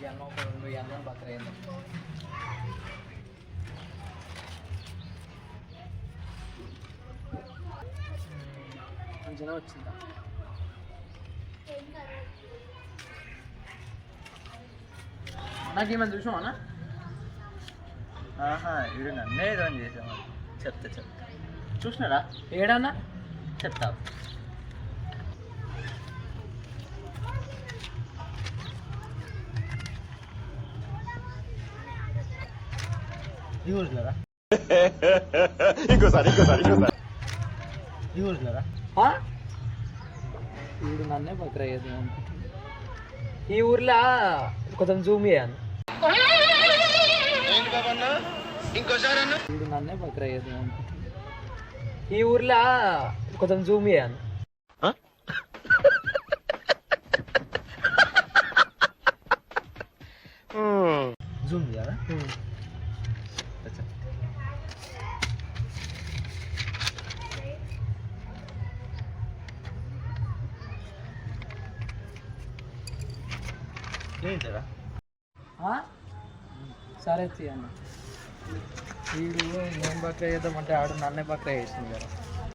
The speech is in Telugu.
అన్నం ఒక 2 అన్నం బకర అయింది మంచిగా వచ్చిందా నాకేమైనా చూసావా అన్న ఇది నన్నే ఏదో చేసాము చెప్తా చూసినారా ఏడన్నా చెప్తా చూసినారా ఇంకోసారి చూసినారా వీడు నన్నే బకర అయ్యేది ఈ ఊర్లో కొంచెం జూమ్ చేయను వీడు నన్నే బకర అయ్యేది ఈ ఊర్లో కొంచెం జూమ్ చేయను జూమ్ చేయాలా ఏంటరా సరే తీయన్న వీడు నేను బక్రా చేద్దామంటే ఆడు నన్నే బక్రా చేసింది కదా